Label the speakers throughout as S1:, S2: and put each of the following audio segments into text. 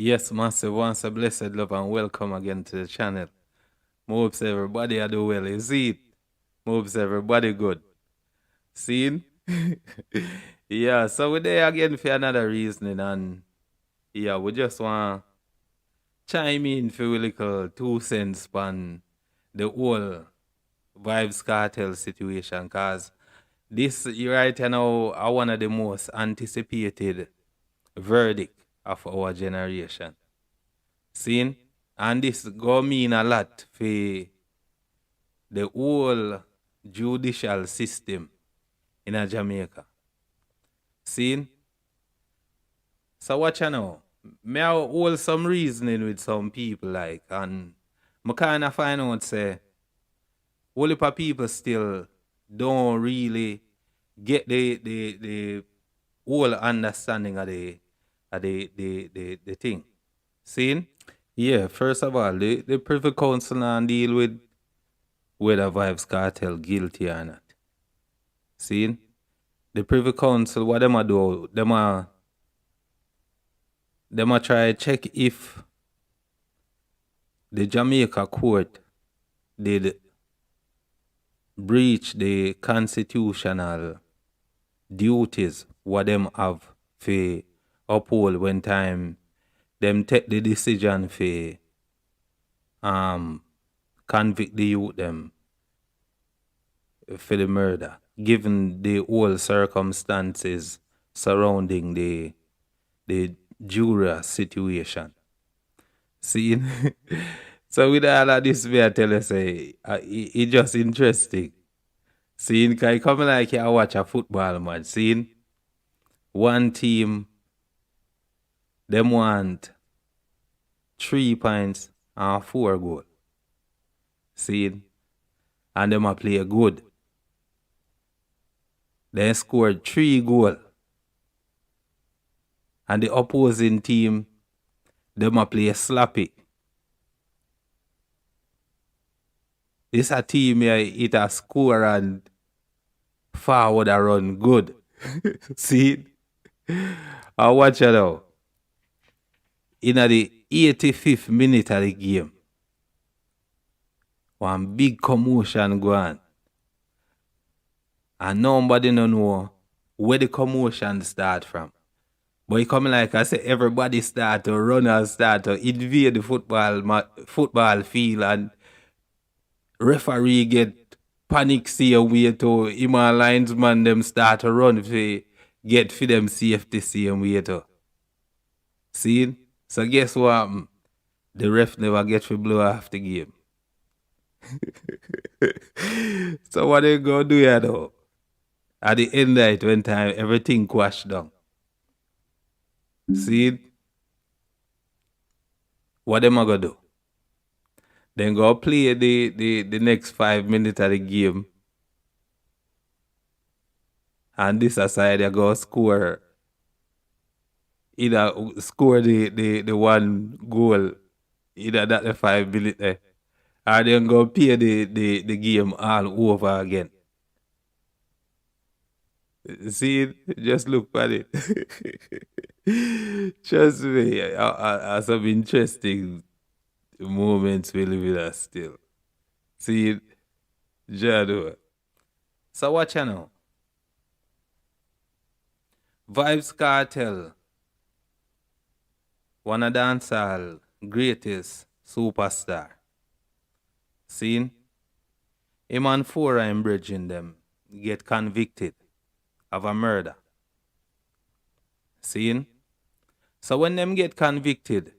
S1: Yes, massive. Once a blessed love and welcome again to the channel. Hopes everybody are do well. You see it? Hopes everybody good. Seen? Yeah, so we're there again for another reasoning, and yeah, we just want chime in for a little 2 cents on the whole Vibes Cartel situation, cause this right now are one of the most anticipated verdict of our generation. Seen? And this go mean a lot for the whole judicial system in a Jamaica. Seen? So watch you know. Me have hold some reasoning with some people like, and I kind of find out say whole heap of people still don't really get the whole understanding of the thing. Seen? Yeah, first of all, the Privy Council now deal with whether Vibes Cartel guilty or not. See? The Privy Council, what them a do, them a try check if the Jamaica court did breach the constitutional duties what them have for uphold when time them take the decision for convict the youth them for the murder, given the whole circumstances surrounding the jury situation. See? So with all of this, me I tell you, say, it just interesting. Seeing, cause it come like you watch a football match. Seeing, one team, them want 3 points and 4 goals. Seeing, and them a play good. They scored 3 goals. And the opposing team, them a play sloppy. This a team here, it a score and forward a run good. See? I watch it now. In the 85th minute of the game, one big commotion go on. And nobody no know where the commotion start from. But it come like I say, everybody start to run and start to invade the football field, and referee get panic see a way to him and linesman them start to run for get for them safety same way to. See? So guess what happened? The ref never get to blow off the game. So what they gonna do here though? At the end of it, when time everything quashed down. See? What them a gonna do? Then go play the next 5 minutes of the game. And this aside they go score. Either score the one goal, either that the 5 minutes there. Or then go play the game all over again. See, just look at it. Trust me, some interesting moments we live with us still. See, Jado. So watch you now. Vibes Cartel, one of dancehall greatest superstar. Seen? Him and 4 I'm bridging them get convicted of a murder. Seen? So when them get convicted,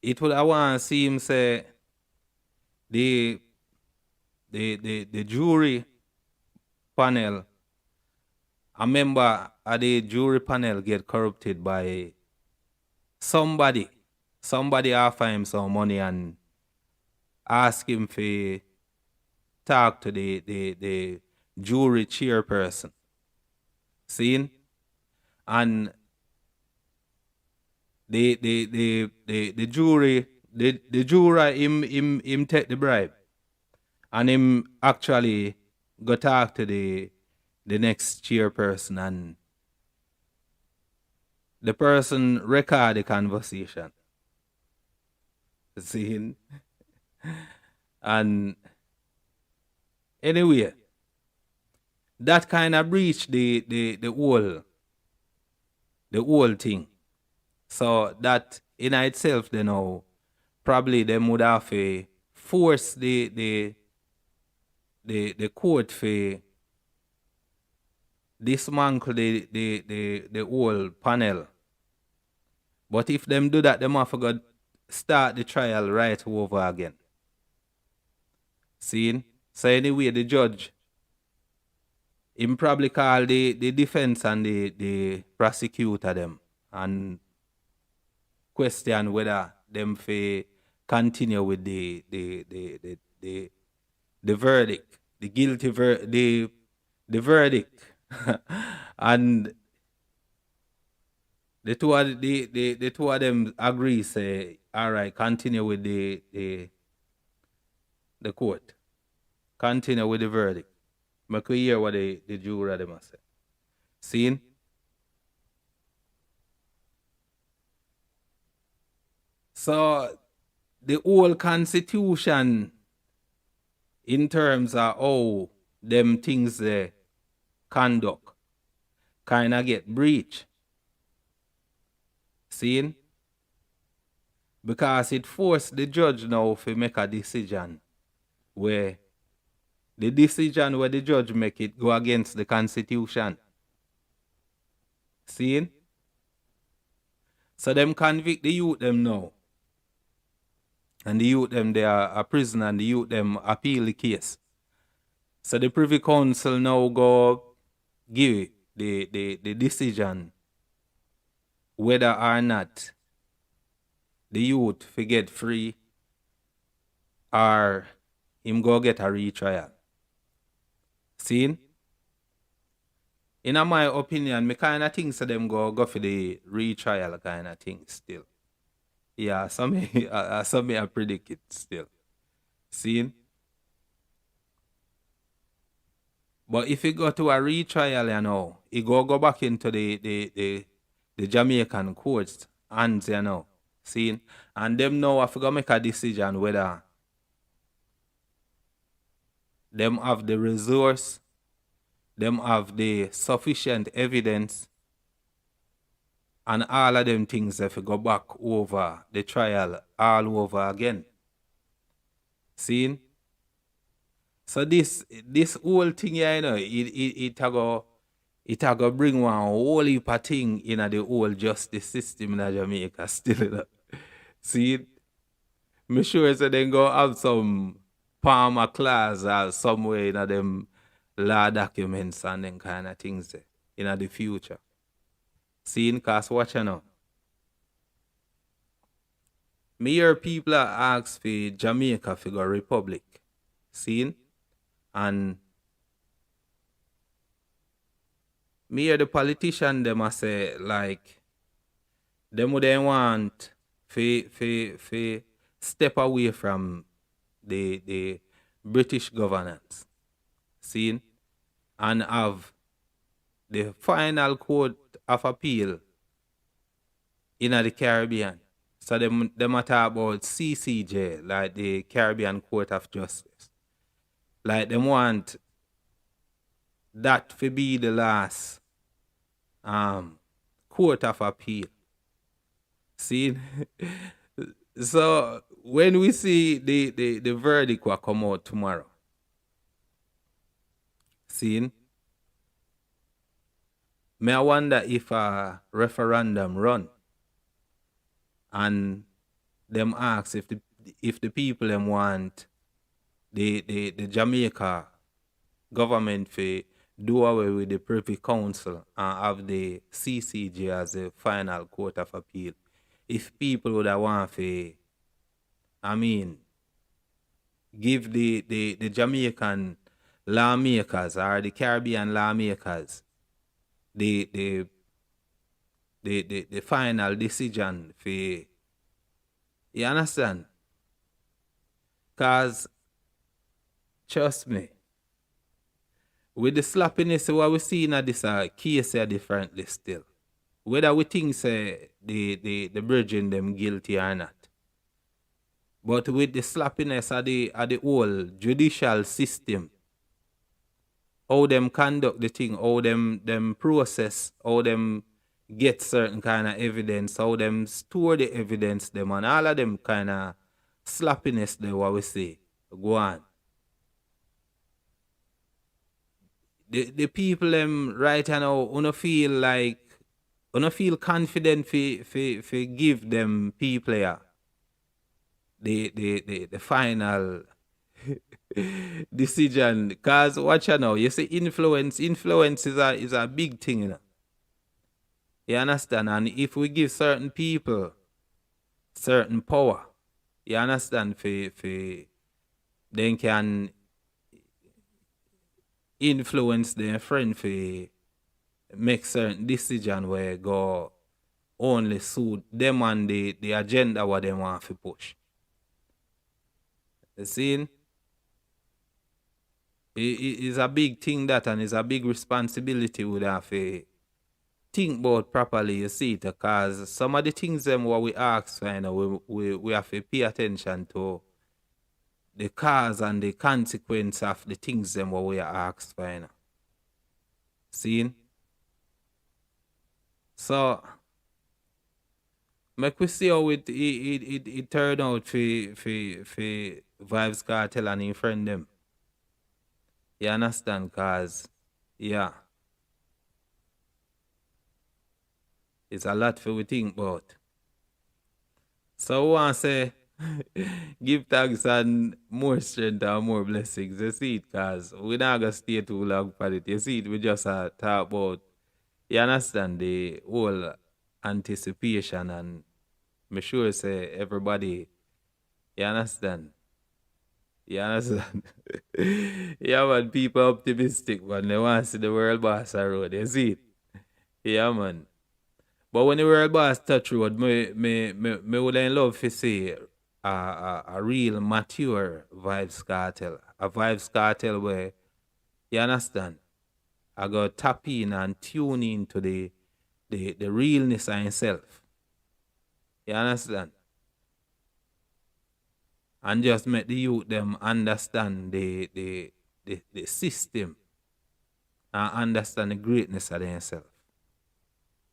S1: it would I want to see him say the jury panel, a member of the jury panel get corrupted by somebody. Somebody offer him some money and ask him to talk to the jury chairperson. Seen? And the jury, the juror him take the bribe. And him actually go talk to the next chairperson, and the person record the conversation. See? And anyway, that kind of breached the whole thing. So that in itself, they know probably them would have force the court for dismantle the whole panel. But if them do that, them have to start the trial right over again. See? So anyway, the judge, him probably call the defense and the prosecutor them and question whether them fi continue with the verdict, the guilty the verdict. And the two of them agree, say, all right, continue with the court. Continue with the verdict. Make we hear what the jury them say. Seen? So the whole constitution in terms of how them things they conduct kind of get breached. Seen? Because it forced the judge now to make a decision where the decision where the judge make it go against the constitution. Seen? So them convict the youth them now. And the youth them they are a prisoner and the youth them appeal the case. So the Privy Council now go give the decision whether or not the youth fi get free or him go get a retrial. Seen? In my opinion, me kind of think so them go for the retrial kind of thing still. Yeah, some me I predict it still. Seen? But if you go to a retrial, you know, it go back into the Jamaican courts hands, you know. Seen? And them now have to make a decision whether them have the resource, them have the sufficient evidence, and all of them things if you go back over the trial all over again. Seen? So this whole thing here, you know, it go bring one whole heap of thing in the whole justice system in Jamaica still. You know. See? Me sure so they go have some Palmer class or somewhere in them law documents and them kind of things there in the future. Seeing, cause watch you now. Me hear people ask for Jamaica for go republic. Seeing? And me hear the politician them a say like them would then want for step away from the British governance. Seen? And have the final court of appeal in the Caribbean. So them talk about CCJ, like the Caribbean Court of Justice. Like them want that to be the last court of appeal. See? So when we see the verdict will come out tomorrow, see? May I wonder if a referendum run and them ask if the people them want the Jamaica government to do away with the Privy Council and have the CCJ as the final court of appeal. If people would have want to, give the Jamaican lawmakers or the Caribbean lawmakers the final decision for, you understand? Because trust me, with the sloppiness what we see in this case here differently still. whether we think say the brethren them guilty or not. But with the slappiness of the whole judicial system, how them conduct the thing, how them process, how them get certain kind of evidence, how them store the evidence them, and all of them kind of slappiness there what we say. Go on. The people them right now wanna feel like wanna feel confident for give them people here the final decision. Cause watch out now, you see influence is a big thing, you know. You understand? And if we give certain people certain power, you understand, they can influence their friend for make certain decision where go only suit them and the agenda what they want to push. You see? It's a big thing that, and it's a big responsibility we have to think about properly, you see it, because some of the things them what we ask for, you know, we have to pay attention to the cause and the consequence of the things them what we are asked for, you know. See? So make we see how it turned out for VYBZ Kartel and his friend them. You understand? Cause yeah, it's a lot for we think about. So we want to say give thanks and more strength and more blessings. You see it, cause we not gonna stay too long for it. You see it, we just talk about, you understand, the whole anticipation, and make sure say everybody, you understand. You understand? Yeah, man, people optimistic, man. They want to see the world boss on road. You see it? Yeah, man. But when the world boss touch road, me would love to see a real mature VYBZ Kartel. A VYBZ Kartel where, you understand, I go tap in and tune into the realness of himself. You understand? And just make the youth them understand the system and understand the greatness of themselves.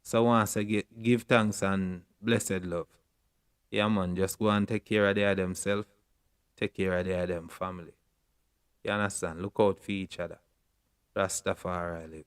S1: So once I give thanks and blessed love. Yeah, man, just go and take care of themselves, take care of them family. You understand? Look out for each other. Rastafari live.